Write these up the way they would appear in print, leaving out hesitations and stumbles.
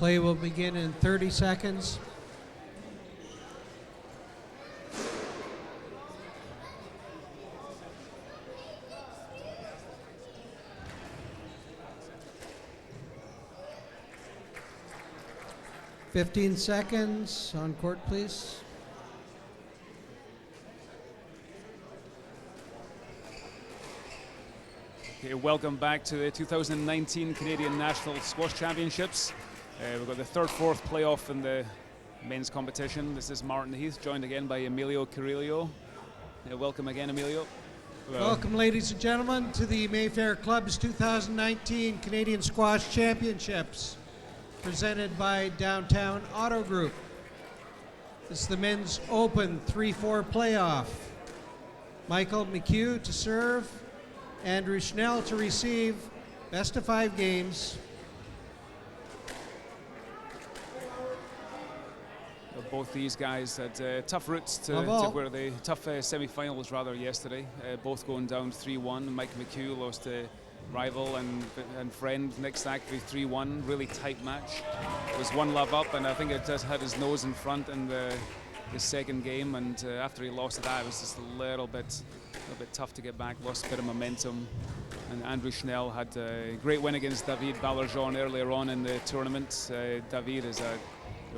Play will begin in 30 seconds. Fifteen seconds on court, please. Okay, welcome back to the 2019 Canadian National Squash Championships. We've got the fourth playoff in the men's competition. This is Martin Heath, joined again by Emilio Carrillo. Welcome again, Emilio. Welcome, ladies and gentlemen, to the Mayfair Club's 2019 Canadian Squash Championships, presented by Downtown Auto Group. This is the men's open 3-4 playoff. Michael McCue to serve, Andrew Schnell to receive, best of 5 games. Both these guys had tough routes to where they tough semi-finals rather yesterday. Both going down 3-1. Mike McCue lost to rival and friend Nick Thackeray 3-1. Really tight match. It was 1-love up, and I think it just had his nose in front in the second game. And after he lost to that, it was just a little bit tough to get back. Lost a bit of momentum. And Andrew Schnell had a great win against David Balarjon earlier on in the tournament. David is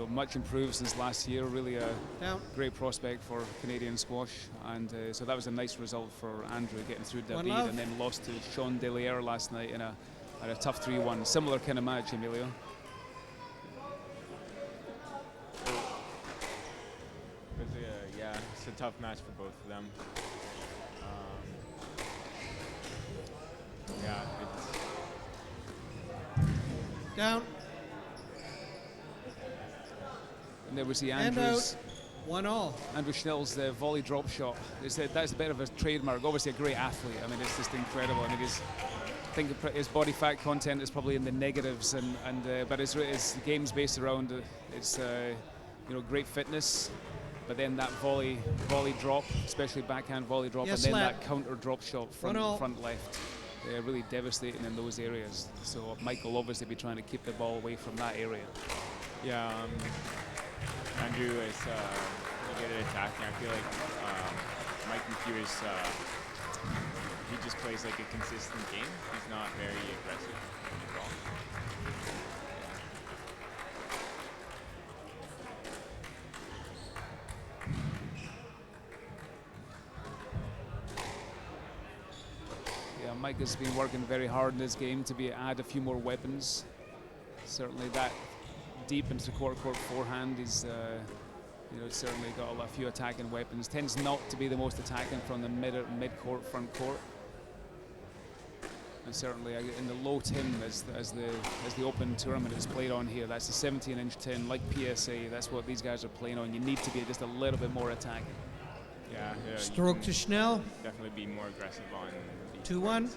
much improved since last year, really a great prospect for Canadian squash, and so that was a nice result for Andrew, getting through David, and then lost to Sean Deliere last night in a tough 3-1. Similar kind of match, Emilio. It's a tough match for both of them. Down. And there was the Andrews. 1-1. Andrew Schnell's volley drop shot. That's a bit of a trademark. Obviously a great athlete. I mean, it's just incredible. I mean, I think his body fat content is probably in the negatives, but his game's based around great fitness. But then that volley drop, especially backhand volley drop, and then that counter drop shot from front left. Really devastating in those areas. So Mike will obviously be trying to keep the ball away from that area. Yeah, Andrew is good at attacking. I feel like Mike McCue is he just plays like a consistent game. He's not very aggressive at all. Mike has been working very hard in this game to add a few more weapons. Certainly that deep into court forehand, he's certainly got a few attacking weapons. Tends not to be the most attacking from the mid-court, front court. And certainly in the low tin, as the open tournament is played on here, that's the 17-inch tin, like PSA. That's what these guys are playing on. You need to be just a little bit more attacking. Yeah. Stroke to Schnell. Definitely be more aggressive on 2-1.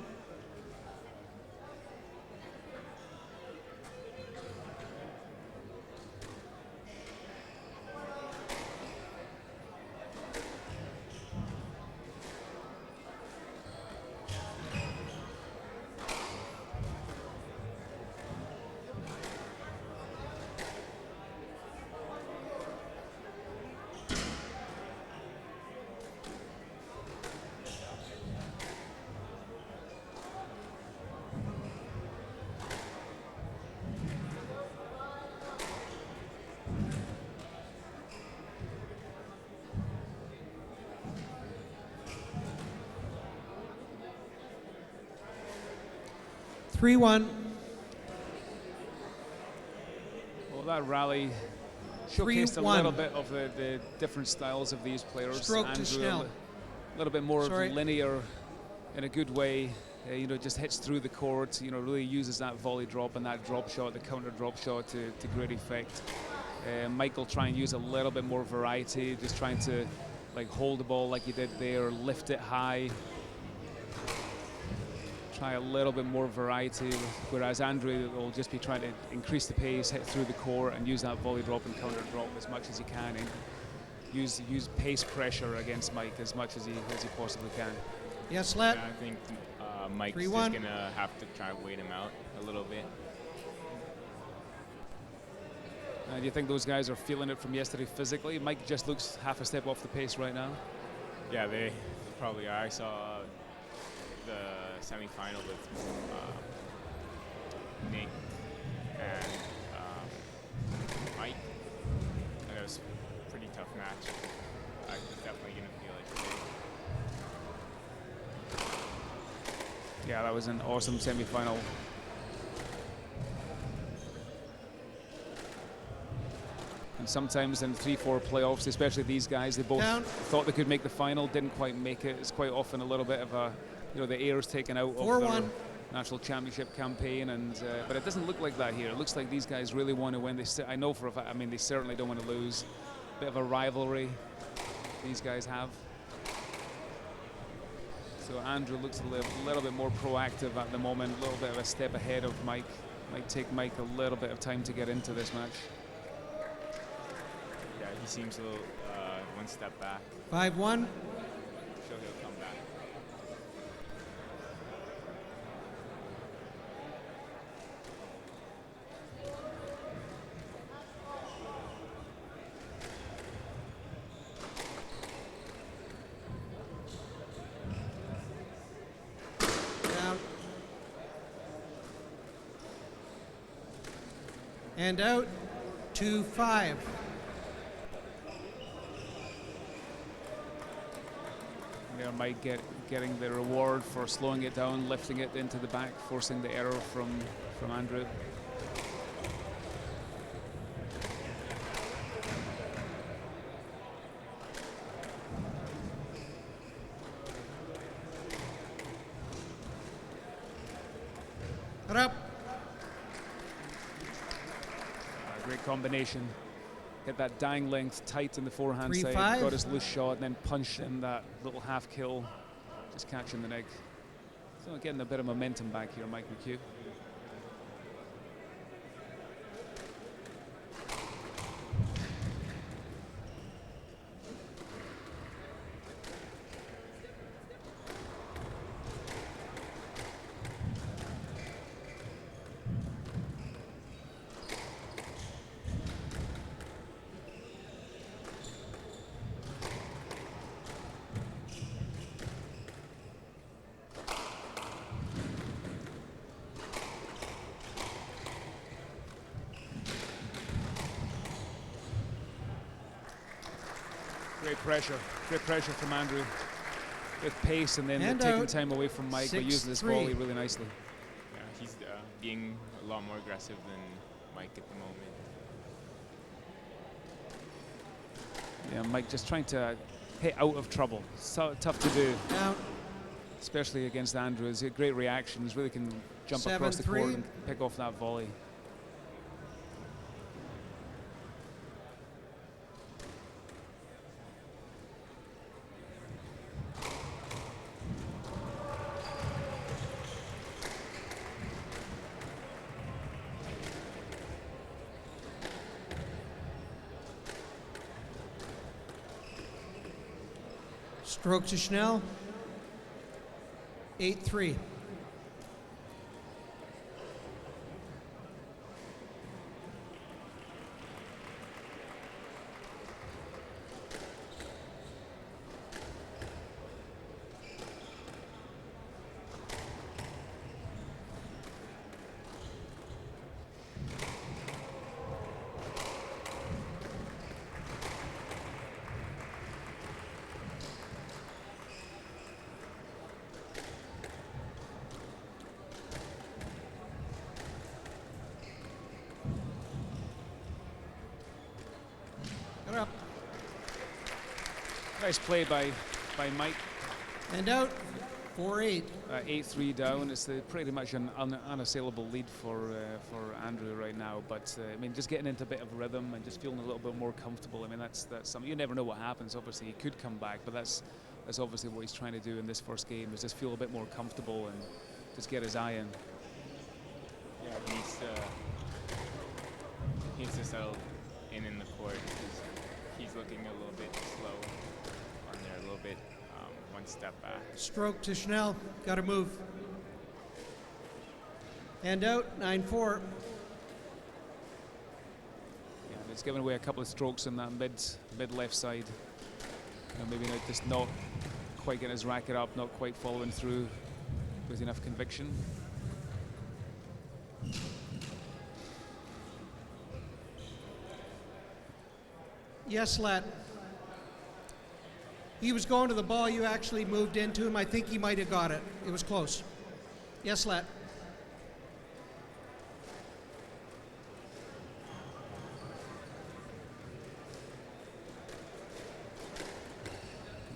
Well, that rally showcased a little bit of the different styles of these players. Stroke to Schnell. A little bit more linear in a good way. Just hits through the court. Really uses that volley drop and that drop shot, the counter drop shot to great effect. Michael try and use a little bit more variety, just trying to hold the ball like he did there, lift it high. Try a little bit more variety, whereas Andrew will just be trying to increase the pace, hit through the court, and use that volley drop and counter drop as much as he can, and use pace pressure against Mike as much as he possibly can. Yes, Let. Yeah, I think Mike's just gonna have to try to wait him out a little bit. Do you think those guys are feeling it from yesterday physically? Mike just looks half a step off the pace right now. Yeah, they probably are. I saw the semifinal with Nick and Mike. And it was a pretty tough match. I'm definitely going to feel it today. Yeah, that was an awesome semifinal. And sometimes in 3-4 playoffs, especially these guys, they both thought they could make the final, didn't quite make it. It's quite often a little bit of a, the air is taken out of their national championship campaign, and but it doesn't look like that here. It looks like these guys really want to win. I know for a fact, I mean, they certainly don't want to lose. Bit of a rivalry these guys have. So Andrew looks a little bit more proactive at the moment, a little bit of a step ahead of Mike. Might take Mike a little bit of time to get into this match. Yeah, he seems a little one step back. 5-1. Sure, he'll come back. Down. And out. 2-5. There Mike getting the reward for slowing it down, lifting it into the back, forcing the error from Andrew. Up. Great combination. Hit that dying length tight in the forehand 3-5. side, got his loose shot, and then punched in that little half kill, just catching the neck. So getting a bit of momentum back here, Mike McCue. Great pressure from Andrew with pace, and then taking time away from Mike, but using this volley really nicely. Yeah, he's being a lot more aggressive than Mike at the moment. Yeah, Mike just trying to hit out of trouble. So tough to do, especially against Andrew. It's a great reaction. He really can jump across the court and pick off that volley. Stroke to Schnell. 8-3. Up. Nice play by Mike. And out. 4-8. 8-3 down. It's pretty much an unassailable lead for Andrew right now. But I mean, just getting into a bit of rhythm and just feeling a little bit more comfortable. I mean, that's something. You never know what happens. Obviously, he could come back, but that's obviously what he's trying to do in this first game, is just feel a bit more comfortable and just get his eye in. Yeah, he needs to settle in the court. He's looking a little bit slow on there, a little bit one step back. Stroke to Schnell. Got to move. And out. 9-4. Yeah, giving away a couple of strokes in that mid left side. Maybe just not quite getting his racket up, not quite following through with enough conviction. Yes, Let. He was going to the ball. You actually moved into him. I think he might have got it. It was close. Yes, Let.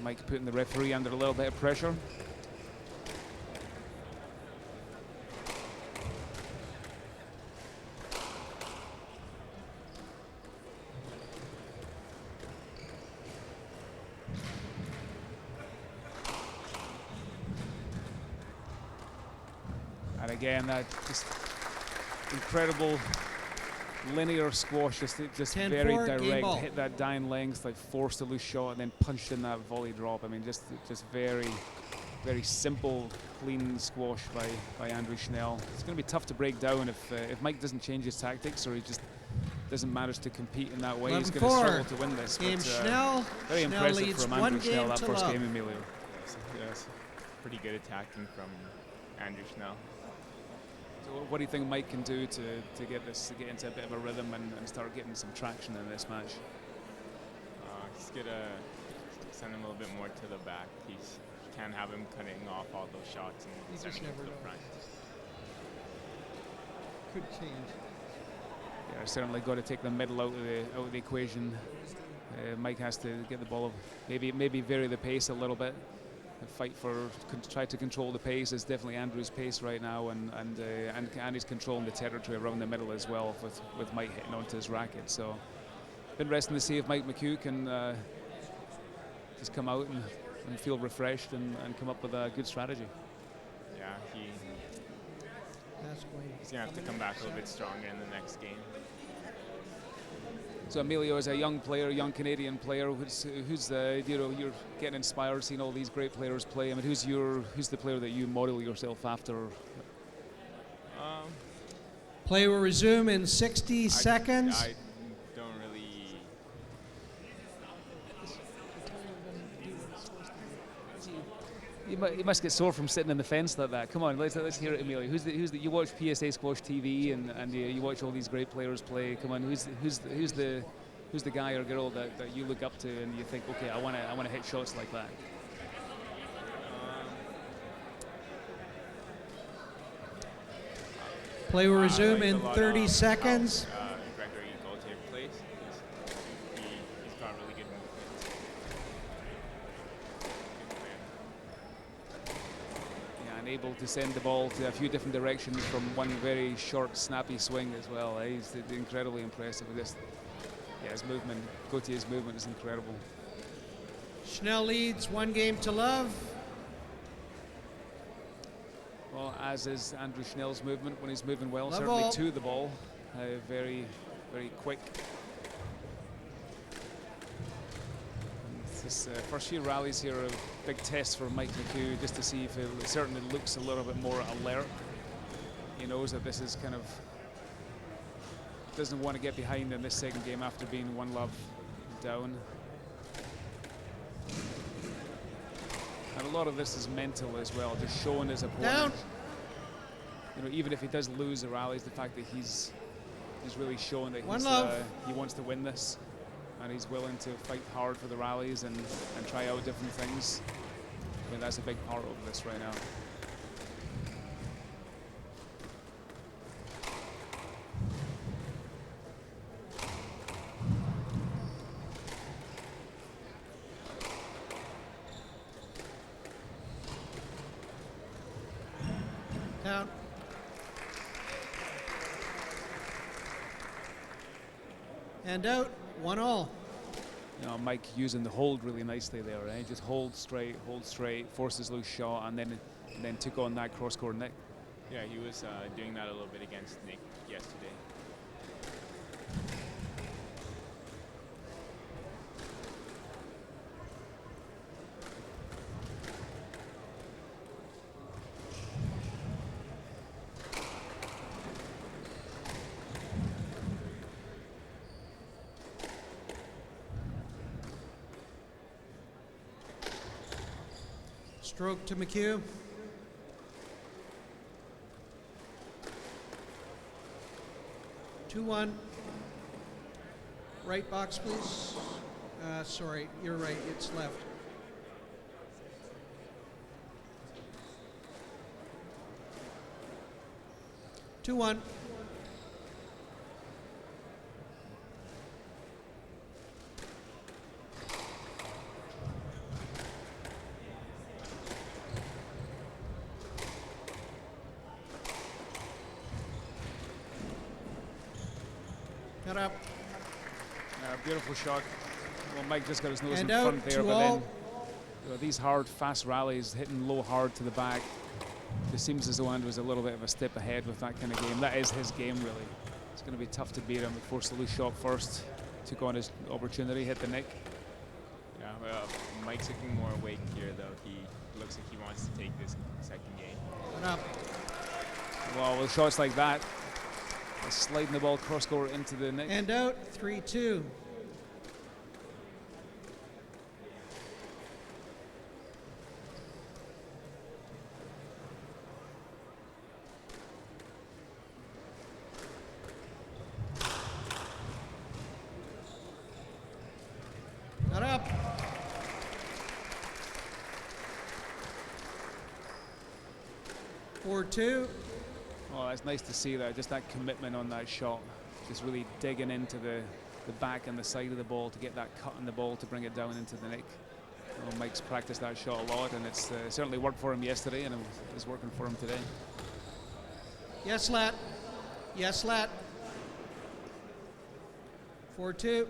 Mike putting the referee under a little bit of pressure. And again, that just incredible linear squash, just very direct, hit that down length, like forced a loose shot, and then punched in that volley drop. I mean, just very, very simple, clean squash by Andrew Schnell. It's going to be tough to break down if Mike doesn't change his tactics or he just doesn't manage to compete in that way. He's going to struggle to win this. Game Schnell. Very Schnell impressive from Andrew Schnell that first game, Emilio. Yes. Pretty good attacking from Andrew Schnell. So what do you think Mike can do to get into a bit of a rhythm and start getting some traction in this match? Just gotta send him a little bit more to the back. He can't have him cutting off all those shots and sending him to the front. Could change. Yeah, certainly got to take the middle out of the equation. Mike has to get the ball, maybe vary the pace a little bit. Fight try to control the pace is definitely Andrew's pace right now, and Andy's controlling the territory around the middle as well with Mike hitting onto his racket. So, interesting to see if Mike McCue can just come out and feel refreshed and come up with a good strategy. Yeah, he's gonna have to come back a little bit stronger in the next game. So Emilio, as a young player, young Canadian player, who's you're getting inspired seeing all these great players play. I mean, who's the player that you model yourself after? Play will resume in 60 seconds. I don't really. You must get sore from sitting in the fence like that. Come on, let's hear it, Emilio. Who's the you watch PSA Squash TV and you watch all these great players play. Come on, who's the guy or girl that you look up to and you think, okay, I want to hit shots like that. Play will resume in 30 seconds. He's got really good movement. Yeah, and able to send the ball to a few different directions from one very short, snappy swing as well. He's incredibly impressive with this. Yeah, his movement, Gautier's movement is incredible. Schnell leads 1-0. Well, as is Andrew Schnell's movement when he's moving well, Level. certainly to the ball. Very, very quick. And this first few rallies here are a big test for Mike McCue, just to see if it certainly looks a little bit more alert. He knows that this is kind of, doesn't want to get behind in this second game after being 1-love down. And a lot of this is mental as well, just showing his opponent. Down. You know, even if he does lose the rallies, the fact that he's really showing that he wants to win this, and he's willing to fight hard for the rallies and try out different things. I mean, that's a big part of this right now. Down. And out, 1-1. You know, Mike using the hold really nicely there, right? Just hold straight, forced his loose shot, and then took on that cross-court Nick. Yeah, he was doing that a little bit against Nick yesterday. Stroke to McCue. Two one. Right box, please. Sorry, you're right. It's left. Two one. Cut up. Beautiful shot. Well, Mike just got his nose And in out, front there, 2 but all. then these hard, fast rallies, hitting low hard to the back. It seems as though Andrew's a little bit of a step ahead with that kind of game. That is his game, really. It's going to be tough to beat him. Forced the loose shot first, took on his opportunity, hit the nick. Yeah, well, Mike's looking more awake here, though. He looks like he wants to take this second game. Cut up. Well, with shots like that, sliding the ball cross court into the nick. And out, 3-2. Cut up. Four two. Well, that's nice to see that, just that commitment on that shot. Just really digging into the back and the side of the ball to get that cut on the ball to bring it down into the nick. Well, Mike's practiced that shot a lot, and it's certainly worked for him yesterday, and it is working for him today. Yes, lat. Yes, lat. 4-2.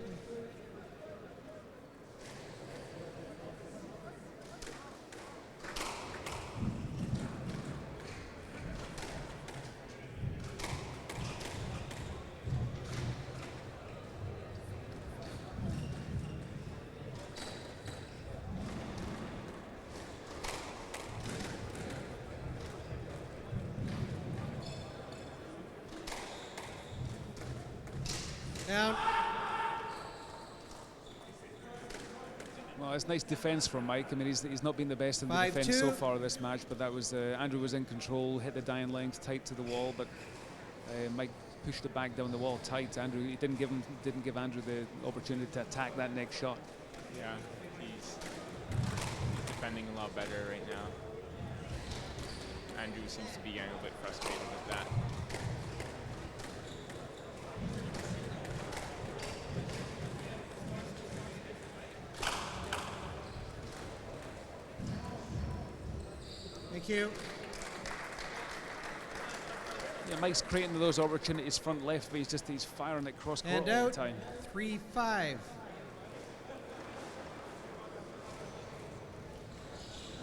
Down. Well, it's nice defense from Mike. I mean, he's not been the best in the defense 5-2. so far this match, but that was Andrew was in control, hit the dying length tight to the wall, but Mike pushed it back down the wall tight. Andrew, he didn't give Andrew the opportunity to attack that next shot. Yeah, he's defending a lot better right now. Andrew seems to be getting a bit frustrated with that. Thank you. Yeah, Mike's creating those opportunities front left, but he's firing it cross court And all the out. time. 3-5.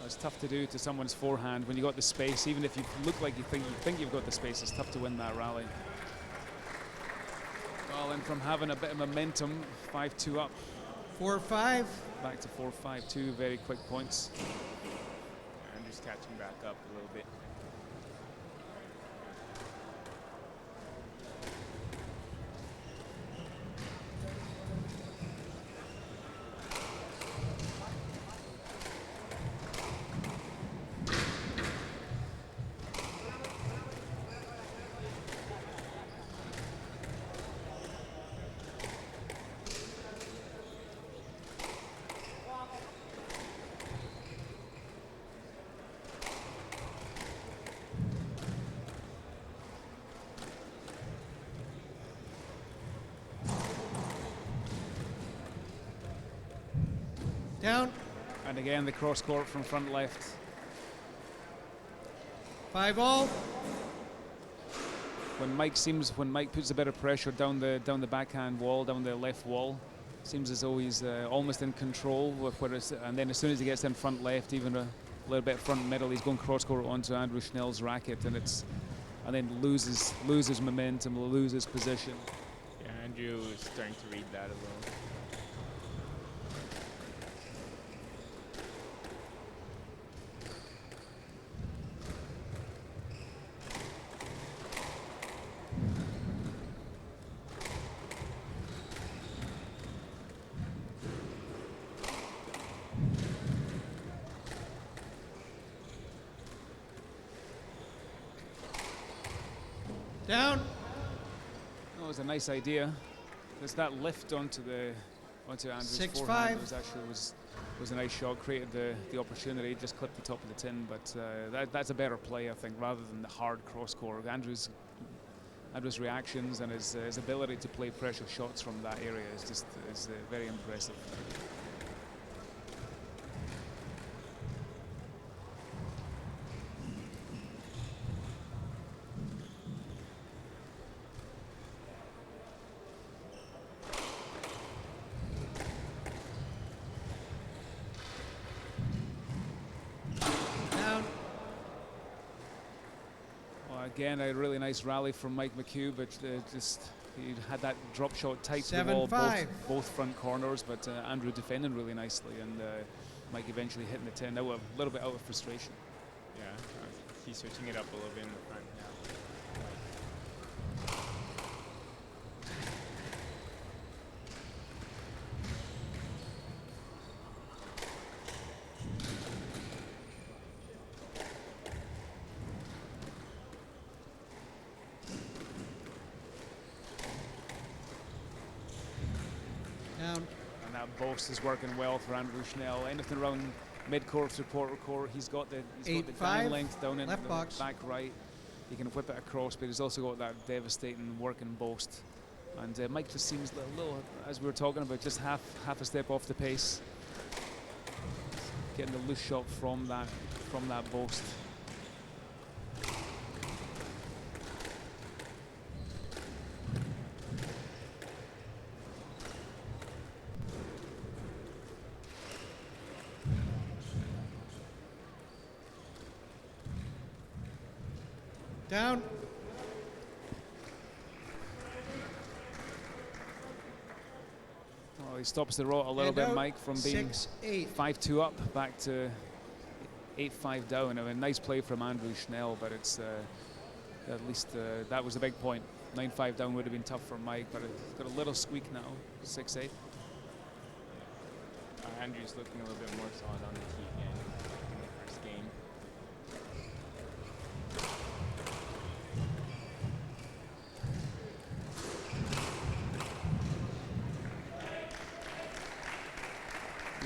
It's tough to do to someone's forehand when you got the space. Even if you look like you think you've got the space, it's tough to win that rally. Well, and from having a bit of momentum, 5-2 up, 4-5. back to 4-5, 2 very quick points. Andrew's catching back up a little bit. Down. And again, the cross court from front left. 5-all. When Mike puts a bit of pressure down the backhand wall, down the left wall, seems as though he's almost in control with and then as soon as he gets in front left, even a little bit front middle, he's going cross court onto Andrew Schnell's racket, and then loses momentum, loses position. Yeah, Andrew is starting to read that a little. Down. That was a nice idea. There's that lift onto Andrew's 6-5. forehand was a nice shot, created the opportunity, just clipped the top of the tin, but that's a better play, I think, rather than the hard cross court. Andrew's reactions and his ability to play pressure shots from that area is very impressive. Again, a really nice rally from Mike McCue, but he had that drop shot tight to the wall, both front corners, but Andrew defending really nicely, and Mike eventually hitting the 10. Now a little bit out of frustration. Yeah, he's switching it up a little bit in the front now. And that boast is working well for Andrew Schnell. Anything around mid-court to quarter court, he's got the down length down into the back right. He can whip it across, but he's also got that devastating working boast. And Mike just seems a little, as we were talking about, just half a step off the pace. Getting the loose shot from that boast. Down. Oh, he stops the roll a little bit, Mike, from being 5-2 up back to 8-5 down. I mean, nice play from Andrew Schnell, but it's at least that was a big point. 9-5 down would have been tough for Mike, but it's got a little squeak now. 6-8. Andrew's looking a little bit more solid on the tee again in the first game.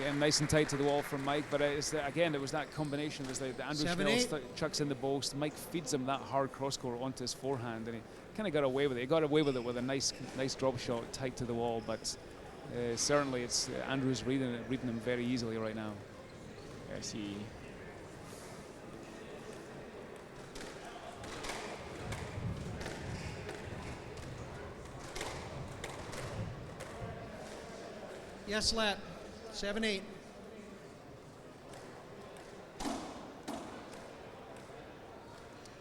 Yeah, nice and tight to the wall from Mike, but again, it was that combination. It was like the Andrew Schnell chucks in the boast. Mike feeds him that hard cross court onto his forehand, and he kind of got away with it. He got away with it with a nice drop shot tight to the wall, but certainly it's Andrew's reading him very easily right now. I see. Yes, Lat. 7-8.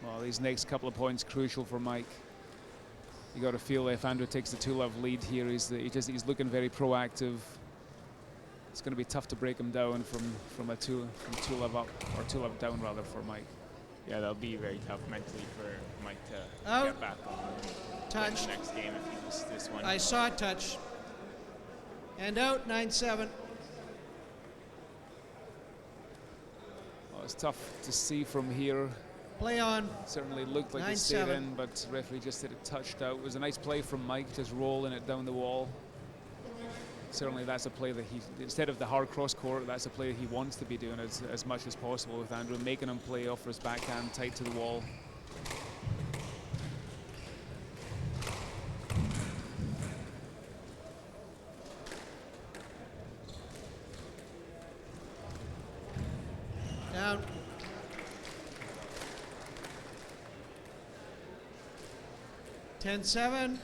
Well, these next couple of points crucial for Mike. You got to feel if Andrew takes the 2-love lead here, he's looking very proactive. It's going to be tough to break him down from 2-love up, or 2-love down rather, for Mike. Yeah, that'll be very tough mentally for Mike to get back on touch the next game if he loses this one. I saw a touch. And out, 9-7. Well, it's tough to see from here. Play on. Certainly looked like it stayed in, but the referee just said it touched out. It was a nice play from Mike, just rolling it down the wall. Certainly that's a play that instead of the hard cross court, that's a play that he wants to be doing as much as possible with Andrew, making him play off his backhand tight to the wall. Down. (10-7).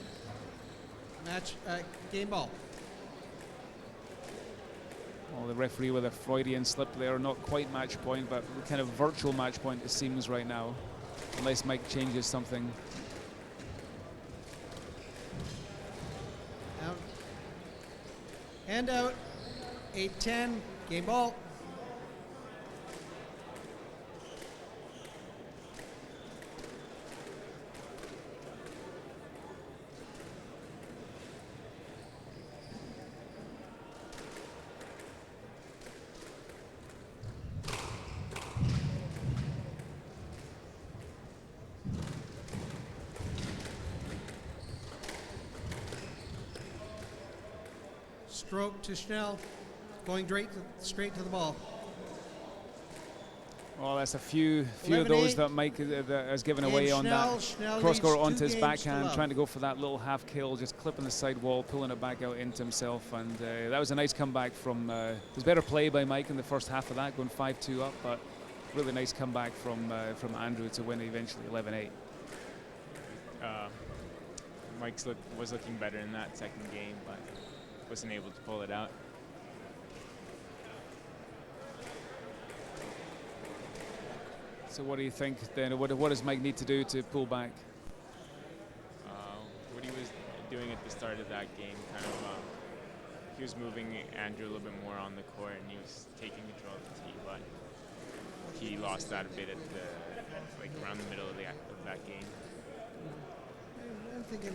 Match game ball. Well, the referee with a Freudian slip there, not quite match point, but kind of virtual match point it seems right now, unless Mike changes something. Out. And out. 8-10. Game ball. stroke to Schnell, going straight to the ball. Well, that's a few of those that Mike that has given away on that cross-court onto his backhand, trying to go for that little half kill, just clipping the side wall, pulling it back out into himself. And that was a nice comeback from, it was better play by Mike in the first half of that, going 5-2 up, but really nice comeback from Andrew to win eventually 11-8. Mike was looking better in that second game, but wasn't able to pull it out. So what do you think then? What does Mike need to do to pull back? What he was doing at the start of that game, kind of, he was moving Andrew a little bit more on the court, and he was taking control of the tee, but he lost that a bit at around the middle of that game. I'm thinking.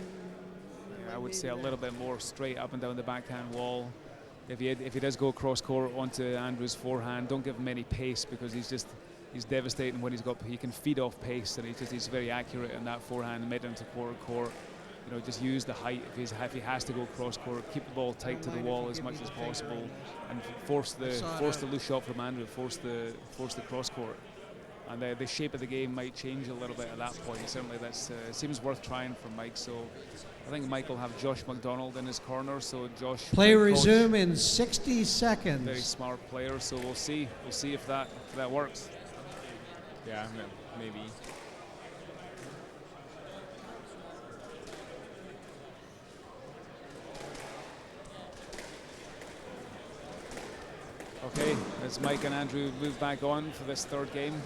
I would say a little bit more straight up and down the backhand wall. If he does go cross court onto Andrew's forehand, don't give him any pace, because he's devastating when he can feed off pace, and he's very accurate in that forehand mid into quarter court. You know, just use the height if he has to go cross court, keep the ball tight to the wall as much as possible, and force the loose shot from Andrew, force the cross court. And the shape of the game might change a little bit at that point. Certainly, that seems worth trying for Mike. So I think Mike will have Josh McDonald in his corner. So Josh. Play resume in 60 seconds. Very smart player. So we'll see. We'll see if that works. Yeah, maybe. Okay, as Mike and Andrew move back on for this third game.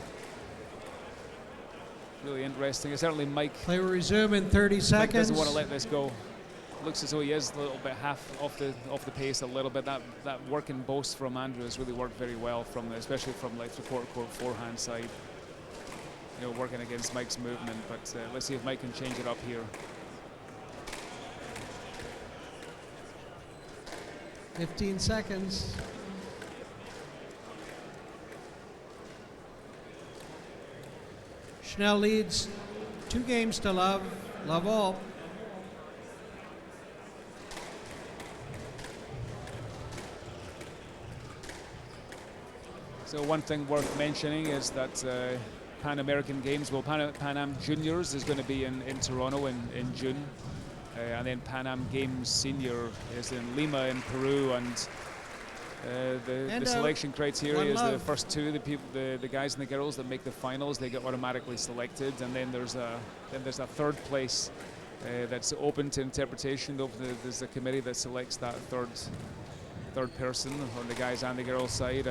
Really interesting. Certainly Mike. Play will resume in 30 seconds. Mike doesn't want to let this go. Looks as though he is a little bit half off the pace a little bit. That working boast from Andrew has really worked very well, especially from the quarter court forehand side. You know, working against Mike's movement. But let's see if Mike can change it up here. 15 seconds. Schnell leads 2 games to love all. So one thing worth mentioning is that Pan American Games, well, Pan Am Juniors is going to be in Toronto in June. And then Pan Am Games Senior is in Lima in Peru, and the selection criteria is the first two, the guys and the girls that make the finals, they get automatically selected, and then there's a third place that's open to interpretation. There's a committee that selects that third person on the guys and the girls side,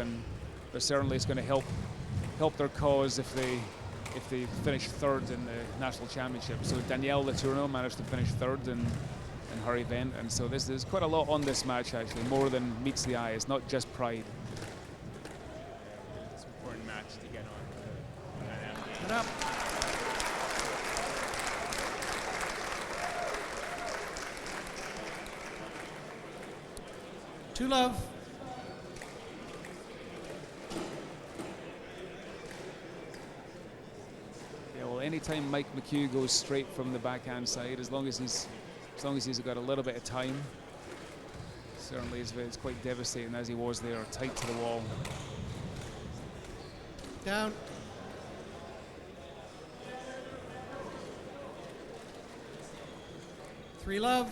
but certainly it's going to help their cause if they finish third in the national championship. So Danielle Letourneau managed to finish third in her event, and so there's quite a lot on this match, actually, more than meets the eye. It's not just pride. It's an important match to get on. Get up. To love. Yeah, well, anytime Mike McCue goes straight from the backhand side, as long as he's got a little bit of time, certainly it's quite devastating as he was there, tight to the wall. Down. Three love.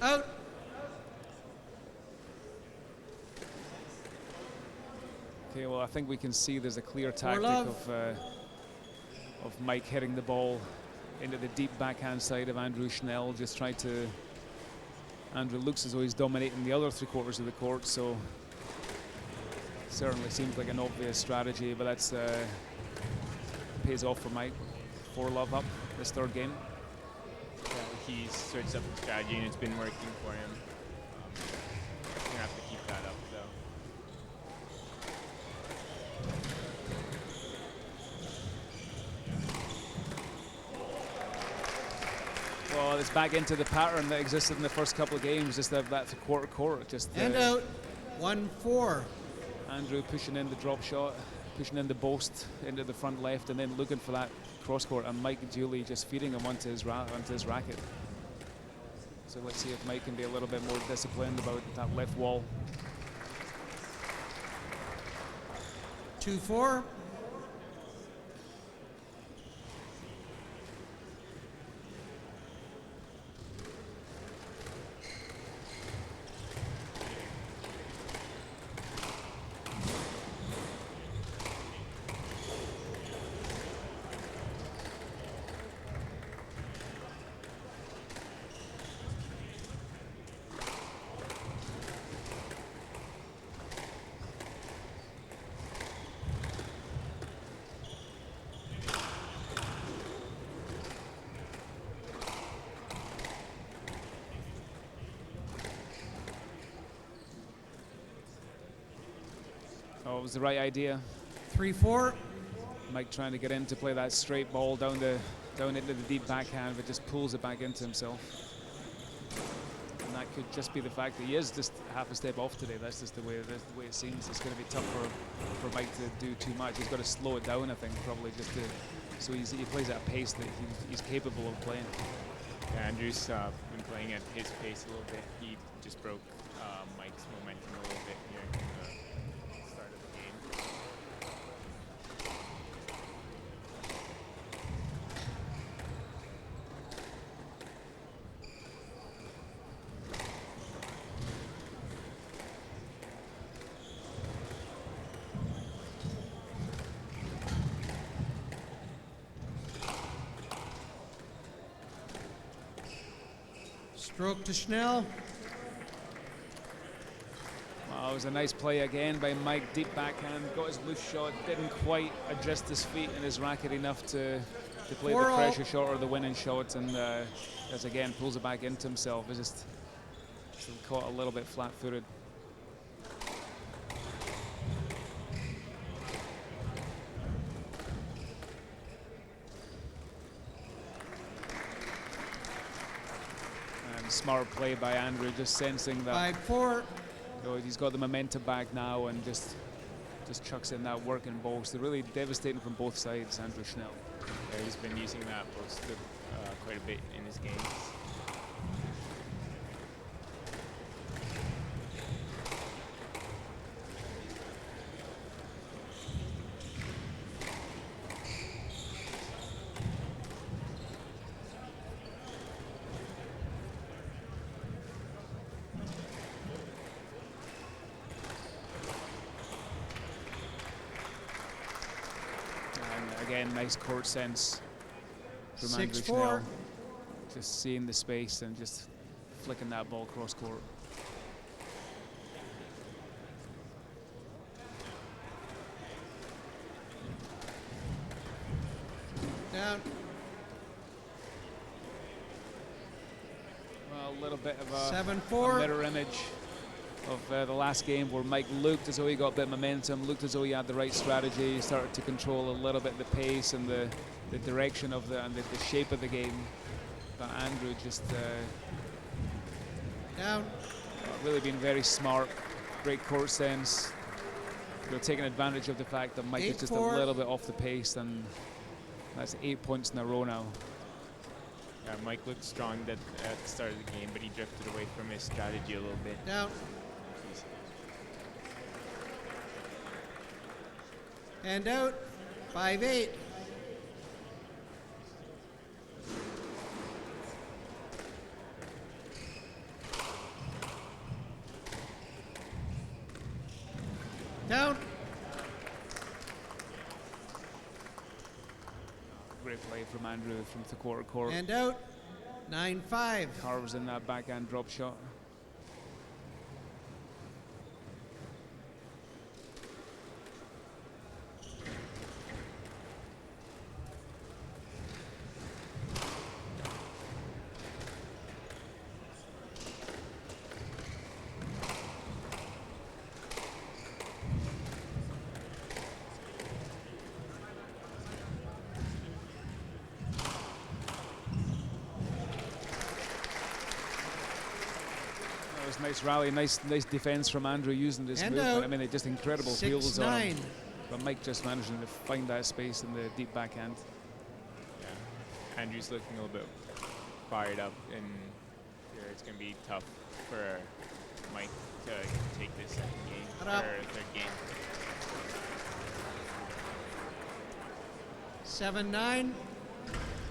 Out. Okay, well, I think we can see there's a clear tactic of Mike hitting the ball into the deep backhand side of Andrew Schnell. Just try to. Andrew looks as though he's dominating the other 3/4 of the court, so certainly seems like an obvious strategy, but that's pays off for Mike. 4-love up this third game. He switched up the strategy and it's been working for him. He's gonna have to keep that up though. Well, it's back into the pattern that existed in the first couple of games, just that quarter court. And out, 1-4. Andrew pushing in the drop shot, pushing in the boast into the front left, and then looking for that cross court, and Mike Julie just feeding him onto his racket. So let's see if Mike can be a little bit more disciplined about that left wall. 2-4. Oh, it was the right idea. 3-4. Mike trying to get in to play that straight ball down into the deep backhand, but just pulls it back into himself. And that could just be the fact that he is just half a step off today. That's just the way it seems. It's going to be tough for Mike to do too much. He's got to slow it down, I think, probably so he plays at a pace that he's capable of playing. Yeah, Andrew's been playing at his pace a little bit. He just broke Mike's momentum a little bit here in the start of the game. Stroke to Schnell. Well, it was a nice play again by Mike. Deep backhand, got his loose shot, didn't quite adjust his feet and his racket enough to play the pressure shot or the winning shot, and as again pulls it back into himself. It's just caught a little bit flat-footed. Smart play by Andrew, just sensing that 5-4. He's got the momentum back now and just chucks in that working boast. They're really devastating from both sides, Andrew Schnell. Yeah, he's been using that boast quite a bit in his games. Again, nice court sense from Andrew 6-4. Schnell. Just seeing the space and just flicking that ball cross court. Down. Well, a little bit of a 7-4. mirror image of the last game where Mike looked as though he got a bit of momentum, looked as though he had the right strategy, started to control a little bit the pace and the direction of the shape of the game. But Andrew just Down. really been very smart, great court sense. They're taking advantage of the fact that Mike is just a 8-4. little bit off the pace, and that's 8 points in a row now. Yeah, Mike looked strong at the start of the game, but he drifted away from his strategy a little bit. Down. And out. 5-8. Down. Great play from Andrew from the quarter court. And out. 9-5. Carves in that backhand drop shot. Nice rally, nice defense from Andrew using this And movement. out. I mean, just incredible feels on 6-9. him. But Mike just managing to find that space in the deep backhand. Yeah. Andrew's looking a little bit fired up, and here it's going to be tough for Mike to take this second game, or third game. 7-9.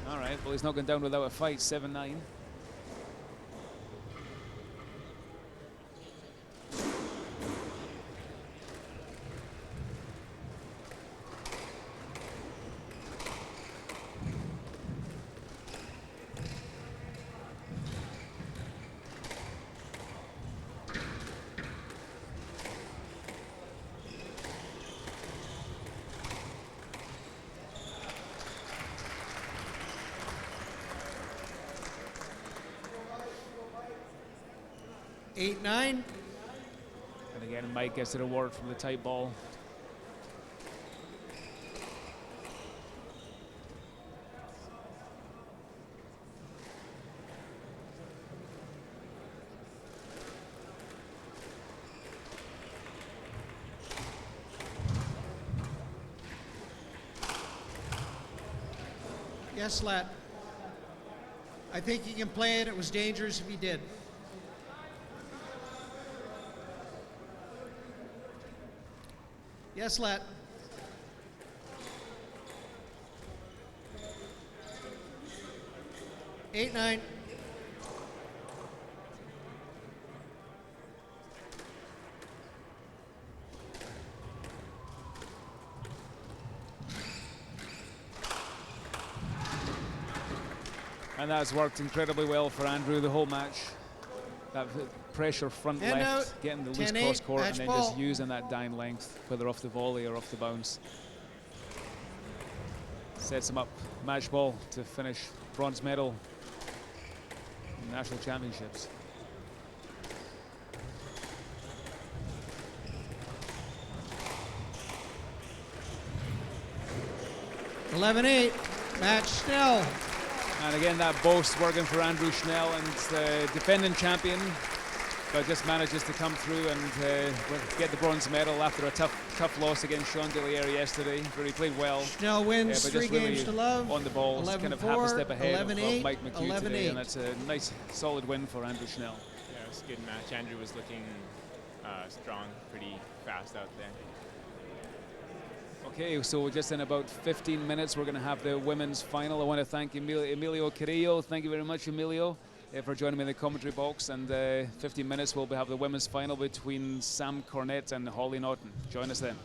All right, well, he's not going down without a fight, 7-9. Eight, 9. And again, Mike gets a reward from the tight ball. Yes, Lat. I think he can play it. It was dangerous if he did. Yes, Lat. Eight, 9. And that's worked incredibly well for Andrew the whole match. That pressure front And left, out. getting the loose 10-8, cross court, and match then ball. just using that down length, whether off the volley or off the bounce. Sets him up, match ball to finish bronze medal in national championships. $11-8. Match Schnell. And again, that boast working for Andrew Schnell, and the defending champion, but just manages to come through and get the bronze medal after a tough loss against Sean Deliere yesterday, where he played well. Schnell wins but 3 just really games to love. on the ball, kind of half a step ahead of 11-8, Mike McCue today, 11-8. and that's a nice, solid win for Andrew Schnell. Yeah, it was a good match. Andrew was looking strong, pretty fast out there. Okay, so just in about 15 minutes, we're going to have the women's final. I want to thank Emilio Carrillo. Thank you very much, Emilio, for joining me in the commentary box. And 15 minutes, we'll have the women's final between Sam Cornett and Holly Naughton. Join us then.